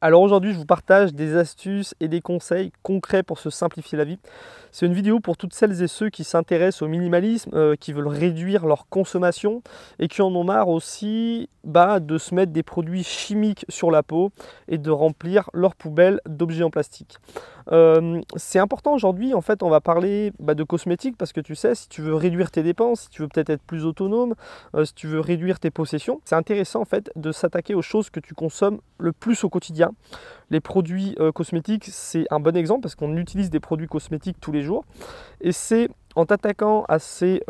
Alors aujourd'hui, je vous partage des astuces et des conseils concrets pour se simplifier la vie. C'est une vidéo pour toutes celles et ceux qui s'intéressent au minimalisme, qui veulent réduire leur consommation et qui en ont marre aussi de se mettre des produits chimiques sur la peau et de remplir leur poubelle d'objets en plastique. C'est important aujourd'hui, en fait, on va parler de cosmétiques parce que tu sais, si tu veux réduire tes dépenses, si tu veux peut-être être plus autonome, si tu veux réduire tes possessions, c'est intéressant en fait de s'attaquer aux choses que tu consommes le plus au quotidien. Les produits cosmétiques, c'est un bon exemple parce qu'on utilise des produits cosmétiques tous les jours et c'est en t'attaquant à ces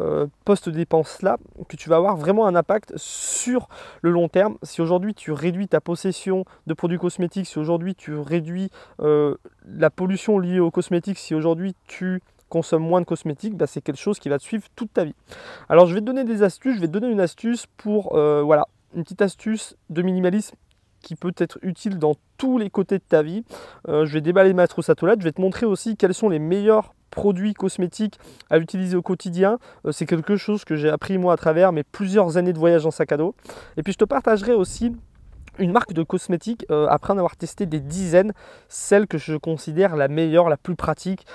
postes de dépenses-là que tu vas avoir vraiment un impact sur le long terme. Si aujourd'hui tu réduis ta possession de produits cosmétiques, si aujourd'hui tu réduis la pollution liée aux cosmétiques, si aujourd'hui tu consommes moins de cosmétiques, c'est quelque chose qui va te suivre toute ta vie. Alors je vais te donner des astuces, je vais te donner une astuce pour, une petite astuce de minimalisme qui peut être utile dans tous les côtés de ta vie. Je vais déballer ma trousse à toilette, je vais te montrer aussi quels sont les meilleurs produits cosmétiques à utiliser au quotidien. C'est quelque chose que j'ai appris moi à travers mes plusieurs années de voyage en sac à dos. Et puis je te partagerai aussi une marque de cosmétiques, après en avoir testé des dizaines, celle que je considère la meilleure, la plus pratique,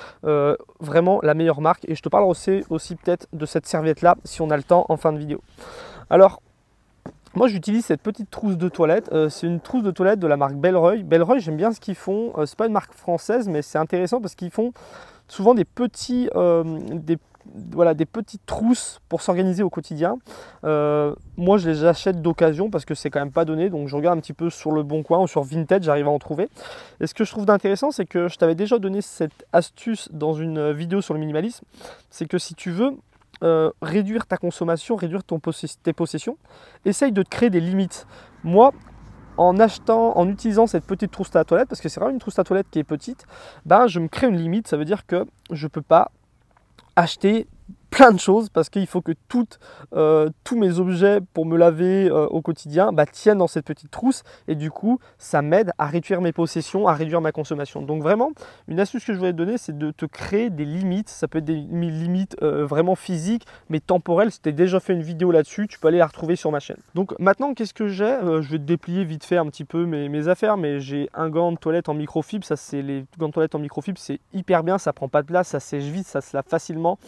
vraiment la meilleure marque. Et je te parlerai aussi peut-être de cette serviette là si on a le temps en fin de vidéo. Alors, moi j'utilise cette petite trousse de toilette, c'est une trousse de toilette de la marque Bellroy. Bellroy, j'aime bien ce qu'ils font, c'est pas une marque française mais c'est intéressant parce qu'ils font souvent des petites trousses pour s'organiser au quotidien. Moi je les achète d'occasion parce que c'est quand même pas donné, donc je regarde un petit peu sur le Bon Coin ou sur Vinted, j'arrive à en trouver. Et ce que je trouve d'intéressant, c'est que je t'avais déjà donné cette astuce dans une vidéo sur le minimalisme, c'est que si tu veux réduire ta consommation, réduire tes possessions, essaye de te créer des limites. Moi, en utilisant cette petite trousse à toilette, parce que c'est vraiment une trousse à toilette qui est petite, je me crée une limite. Ça veut dire que je ne peux pas acheter plein de choses parce qu'il faut que tous mes objets pour me laver au quotidien tiennent dans cette petite trousse et du coup ça m'aide à réduire mes possessions, à réduire ma consommation. Donc vraiment une astuce que je voulais te donner, c'est de te créer des limites. Ça peut être des limites vraiment physiques mais temporelles. Si tu as déjà fait une vidéo là-dessus, tu peux aller la retrouver sur ma chaîne. Donc maintenant qu'est-ce que j'ai, je vais te déplier vite fait un petit peu mes affaires, mais j'ai un gant de toilette en microfibre. Ça, c'est les gants de toilette en microfibre, c'est hyper bien, ça prend pas de place, ça sèche vite, ça se lave facilement.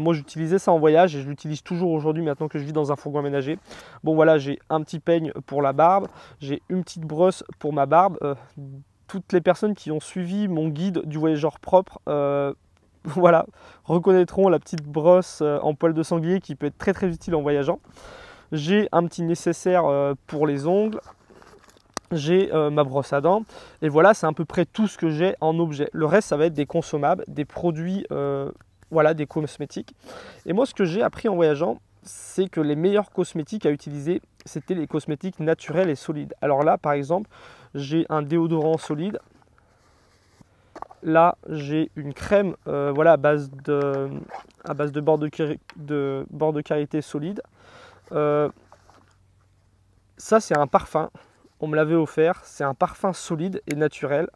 Moi j'utilisais ça en voyage et je l'utilise toujours aujourd'hui maintenant que je vis dans un fourgon aménagé. Bon voilà, j'ai un petit peigne pour la barbe, j'ai une petite brosse pour ma barbe. Toutes les personnes qui ont suivi mon guide du voyageur propre reconnaîtront la petite brosse en poil de sanglier qui peut être très très utile en voyageant. J'ai un petit nécessaire pour les ongles. J'ai ma brosse à dents et voilà, c'est à peu près tout ce que j'ai en objet. Le reste ça va être des consommables, des produits des cosmétiques. Et moi, ce que j'ai appris en voyageant, c'est que les meilleurs cosmétiques à utiliser, c'était les cosmétiques naturels et solides. Alors là, par exemple, j'ai un déodorant solide. Là, j'ai une crème à base de bord de karité solide. Ça, c'est un parfum. On me l'avait offert. C'est un parfum solide et naturel.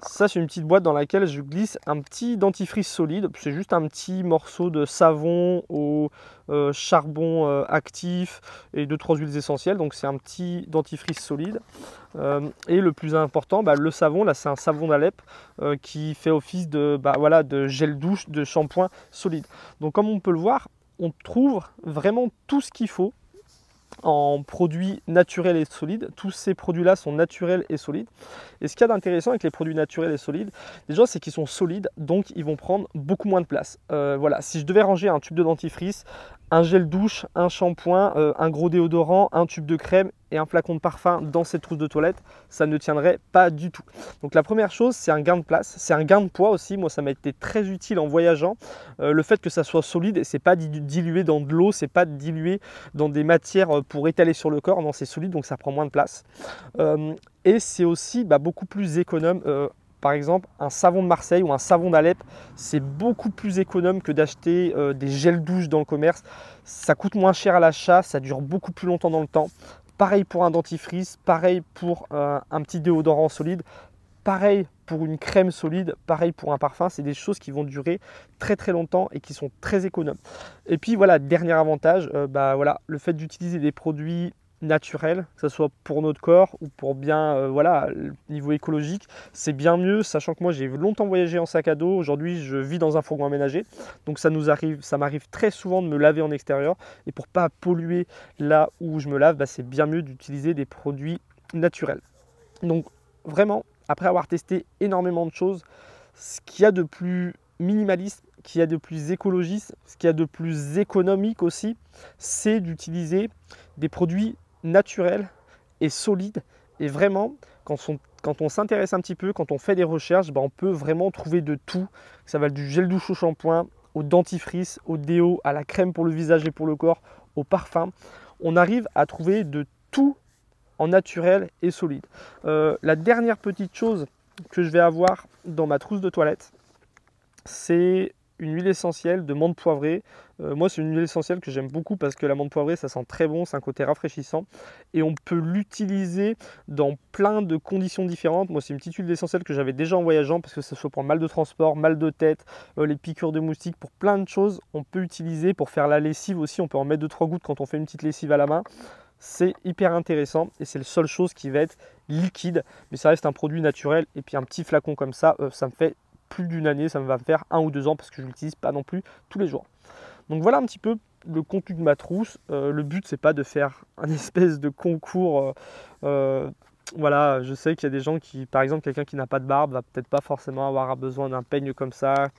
Ça, c'est une petite boîte dans laquelle je glisse un petit dentifrice solide. C'est juste un petit morceau de savon au charbon actif et 2-3 huiles essentielles. Donc, c'est un petit dentifrice solide. Et le plus important, le savon, là, c'est un savon d'Alep qui fait office de gel douche, de shampoing solide. Donc, comme on peut le voir, on trouve vraiment tout ce qu'il faut en produits naturels et solides. Tous ces produits-là sont naturels et solides. Et ce qu'il y a d'intéressant avec les produits naturels et solides, déjà, c'est qu'ils sont solides, donc ils vont prendre beaucoup moins de place. Si je devais ranger un tube de dentifrice, un gel douche, un shampoing, un gros déodorant, un tube de crème et un flacon de parfum dans cette trousse de toilette, ça ne tiendrait pas du tout. Donc la première chose, c'est un gain de place, c'est un gain de poids aussi. Moi, ça m'a été très utile en voyageant. Le fait que ça soit solide, c'est pas dilué dans de l'eau, c'est pas dilué dans des matières pour étaler sur le corps. Non, c'est solide, donc ça prend moins de place. Et c'est aussi beaucoup plus économe. Par exemple, un savon de Marseille ou un savon d'Alep, c'est beaucoup plus économe que d'acheter des gels douche dans le commerce. Ça coûte moins cher à l'achat, ça dure beaucoup plus longtemps dans le temps. Pareil pour un dentifrice, pareil pour un petit déodorant solide, pareil pour une crème solide, pareil pour un parfum. C'est des choses qui vont durer très très longtemps et qui sont très économes. Et puis voilà, dernier avantage, le fait d'utiliser des produits naturel, que ce soit pour notre corps ou pour bien, voilà, niveau écologique, c'est bien mieux, sachant que moi j'ai longtemps voyagé en sac à dos, aujourd'hui je vis dans un fourgon aménagé, donc ça m'arrive très souvent de me laver en extérieur, et pour pas polluer là où je me lave, bah, c'est bien mieux d'utiliser des produits naturels. Donc vraiment, après avoir testé énormément de choses, ce qu'il y a de plus minimaliste, ce qu'il y a de plus écologiste, ce qu'il y a de plus économique aussi, c'est d'utiliser des produits naturels et solides. Et vraiment, quand on s'intéresse un petit peu, quand on fait des recherches, bah, on peut vraiment trouver de tout. Ça va du gel douche au shampoing, au dentifrice, au déo, à la crème pour le visage et pour le corps, au parfum. On arrive à trouver de tout en naturel et solide. La dernière petite chose que je vais avoir dans ma trousse de toilette, c'est une huile essentielle de menthe poivrée. Moi, c'est une huile essentielle que j'aime beaucoup parce que la menthe poivrée, ça sent très bon, c'est un côté rafraîchissant et on peut l'utiliser dans plein de conditions différentes. Moi, c'est une petite huile essentielle que j'avais déjà en voyageant parce que ça soit pour mal de transport, mal de tête, les piqûres de moustiques, pour plein de choses. On peut utiliser pour faire la lessive aussi, on peut en mettre 2-3 gouttes quand on fait une petite lessive à la main. C'est hyper intéressant et c'est la seule chose qui va être liquide, mais ça reste un produit naturel. Et puis un petit flacon comme ça, ça me fait plus d'une année, ça va me faire 1 ou 2 ans parce que je ne l'utilise pas non plus tous les jours. Donc voilà un petit peu le contenu de ma trousse. Le but, c'est pas de faire un espèce de concours. Voilà, je sais qu'il y a des gens qui, par exemple, quelqu'un qui n'a pas de barbe va peut-être pas forcément avoir besoin d'un peigne comme ça,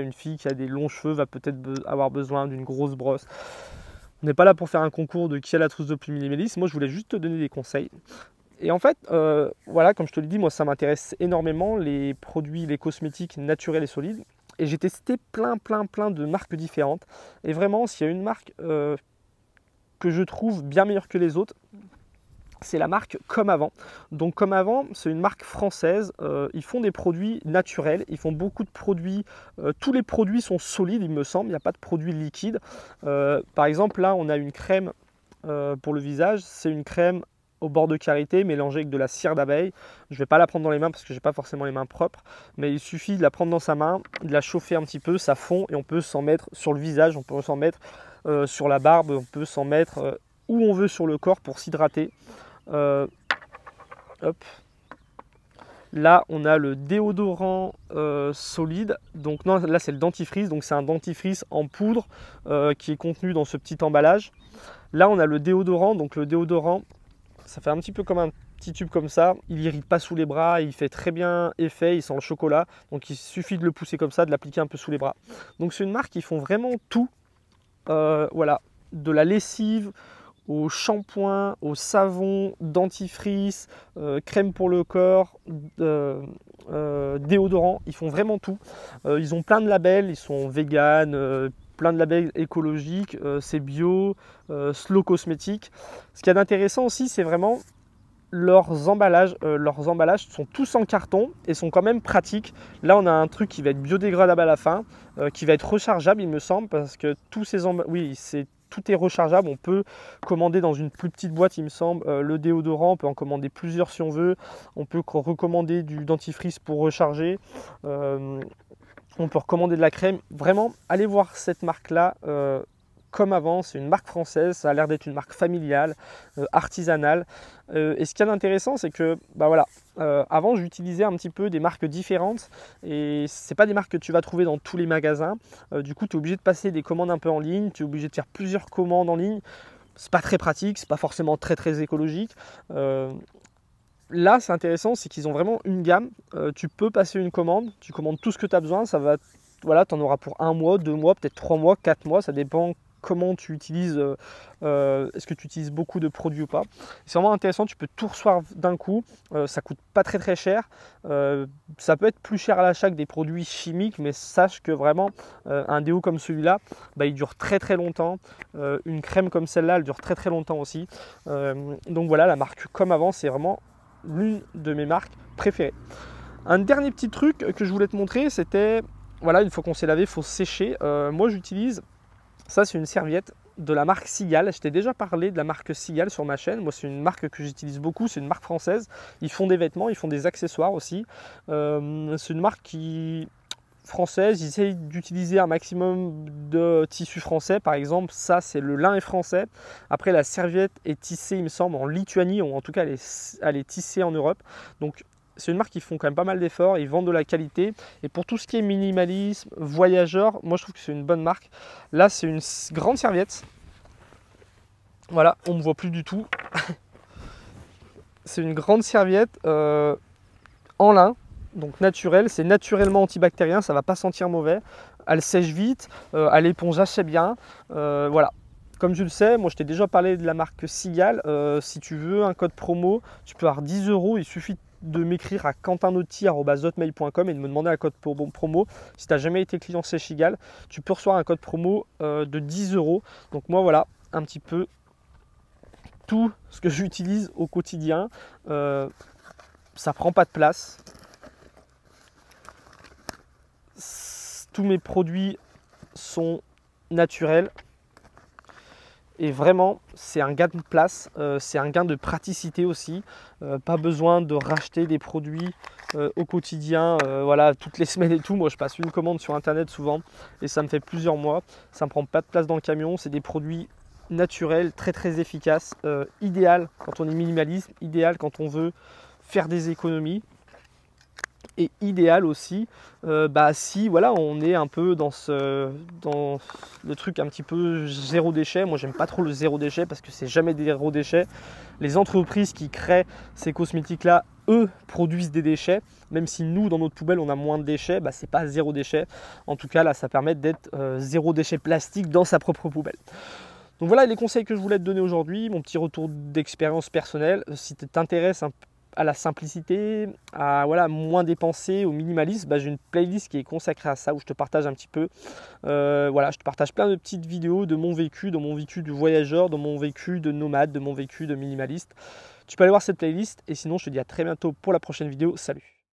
Une fille qui a des longs cheveux va peut-être avoir besoin d'une grosse brosse. On n'est pas là pour faire un concours de qui a la trousse de plus minimaliste. Moi, je voulais juste te donner des conseils. Et en fait, voilà, comme je te l'ai dit, moi, ça m'intéresse énormément, les produits, les cosmétiques naturels et solides. Et j'ai testé plein de marques différentes. Et vraiment, s'il y a une marque que je trouve bien meilleure que les autres, c'est la marque Comme Avant. Donc Comme Avant, c'est une marque française. Ils font des produits naturels. Ils font beaucoup de produits. Tous les produits sont solides, il me semble. Il n'y a pas de produits liquides. Par exemple, là, on a une crème pour le visage. C'est une crème au bord de karité mélangée avec de la cire d'abeille. Je ne vais pas la prendre dans les mains parce que je n'ai pas forcément les mains propres. Mais il suffit de la prendre dans sa main, de la chauffer un petit peu. Ça fond et on peut s'en mettre sur le visage. On peut s'en mettre sur la barbe. On peut s'en mettre où on veut sur le corps pour s'hydrater. Hop. Là, on a le déodorant solide. Donc non, là c'est le dentifrice. Donc c'est un dentifrice en poudre qui est contenu dans ce petit emballage. Là, on a le déodorant. Donc le déodorant, ça fait un petit peu comme un petit tube comme ça. Il n'irrite pas sous les bras. Il fait très bien effet. Il sent le chocolat. Donc il suffit de le pousser comme ça, de l'appliquer un peu sous les bras. Donc c'est une marque qui font vraiment tout. Voilà, de la lessive au shampoing, au savon, dentifrice, crème pour le corps, déodorant, ils font vraiment tout. Ils ont plein de labels, ils sont vegan, plein de labels écologiques, c'est bio, slow cosmétique. Ce qu'il y a d'intéressant aussi, c'est vraiment leurs emballages. Leurs emballages sont tous en carton et sont quand même pratiques. Là, on a un truc qui va être biodégradable à la fin, qui va être rechargeable, il me semble, parce que tous ces emballages, oui, tout est rechargeable. On peut commander dans une plus petite boîte, il me semble, le déodorant. On peut en commander plusieurs si on veut. On peut recommander du dentifrice pour recharger. On peut recommander de la crème. Vraiment, allez voir cette marque-là. Comme Avant, c'est une marque française, ça a l'air d'être une marque familiale, artisanale. Et ce qu'il y a d'intéressant, c'est que bah voilà, avant j'utilisais un petit peu des marques différentes et c'est pas des marques que tu vas trouver dans tous les magasins. Du coup, tu es obligé de passer des commandes un peu en ligne, tu es obligé de faire plusieurs commandes en ligne. C'est pas très pratique, c'est pas forcément très écologique. Là, c'est intéressant, c'est qu'ils ont vraiment une gamme. Tu peux passer une commande, tu commandes tout ce que tu as besoin, ça va, voilà, tu en auras pour 1 mois, 2 mois, peut-être 3 mois, 4 mois, ça dépend comment tu utilises, est-ce que tu utilises beaucoup de produits ou pas. C'est vraiment intéressant, tu peux tout recevoir d'un coup, ça coûte pas très cher, ça peut être plus cher à l'achat que des produits chimiques, mais sache que vraiment un déo comme celui-là, bah, il dure très longtemps, une crème comme celle-là, elle dure très longtemps aussi. Donc voilà, la marque Comme Avant, c'est vraiment l'une de mes marques préférées. Un dernier petit truc que je voulais te montrer, c'était, voilà, une fois qu'on s'est lavé, il faut sécher. Moi j'utilise, ça c'est une serviette de la marque Cigale. Je t'ai déjà parlé de la marque Cigale sur ma chaîne. Moi c'est une marque que j'utilise beaucoup, c'est une marque française. Ils font des vêtements, ils font des accessoires aussi. C'est une marque qui françaises, ils essayent d'utiliser un maximum de tissu français. Par exemple, ça c'est le lin est français. Après, la serviette est tissée, il me semble, en Lituanie, ou en tout cas elle est tissée en Europe. Donc c'est une marque qui font quand même pas mal d'efforts, ils vendent de la qualité. Et pour tout ce qui est minimalisme, voyageur, moi je trouve que c'est une bonne marque. Là c'est une grande serviette. Voilà, on ne me voit plus du tout. C'est une grande serviette en lin, donc naturelle, c'est naturellement antibactérien, ça ne va pas sentir mauvais. Elle sèche vite, elle éponge assez bien. Voilà. Comme tu le sais, moi je t'ai déjà parlé de la marque Seagal. Si tu veux un code promo, tu peux avoir 10 €. Il suffit de m'écrire à quentinotti@hotmail.com et de me demander un code promo. Si tu n'as jamais été client chez Seagal, tu peux recevoir un code promo de 10 €. Donc moi voilà, un petit peu tout ce que j'utilise au quotidien. Ça prend pas de place. Tous mes produits sont naturels. Et vraiment, c'est un gain de place, c'est un gain de praticité aussi. Pas besoin de racheter des produits au quotidien, voilà, toutes les semaines et tout. Moi, je passe une commande sur Internet souvent et ça me fait plusieurs mois. Ça ne me prend pas de place dans le camion. C'est des produits naturels, très très efficaces, idéal quand on est minimaliste, idéal quand on veut faire des économies. Et idéal aussi si voilà, on est un peu dans le truc un petit peu zéro déchet. Moi j'aime pas trop le zéro déchet parce que c'est jamais des zéro déchet. Les entreprises qui créent ces cosmétiques là, eux, produisent des déchets. Même si nous dans notre poubelle on a moins de déchets, c'est pas zéro déchet. En tout cas là ça permet d'être zéro déchet plastique dans sa propre poubelle. Donc voilà les conseils que je voulais te donner aujourd'hui, mon petit retour d'expérience personnelle. Si tu t'intéresses un peu à la simplicité, à voilà, moins dépenser, au minimalisme, j'ai une playlist qui est consacrée à ça où je te partage un petit peu. Voilà, je te partage plein de petites vidéos de mon vécu de voyageur, de mon vécu de nomade, de mon vécu de minimaliste. Tu peux aller voir cette playlist et sinon je te dis à très bientôt pour la prochaine vidéo. Salut!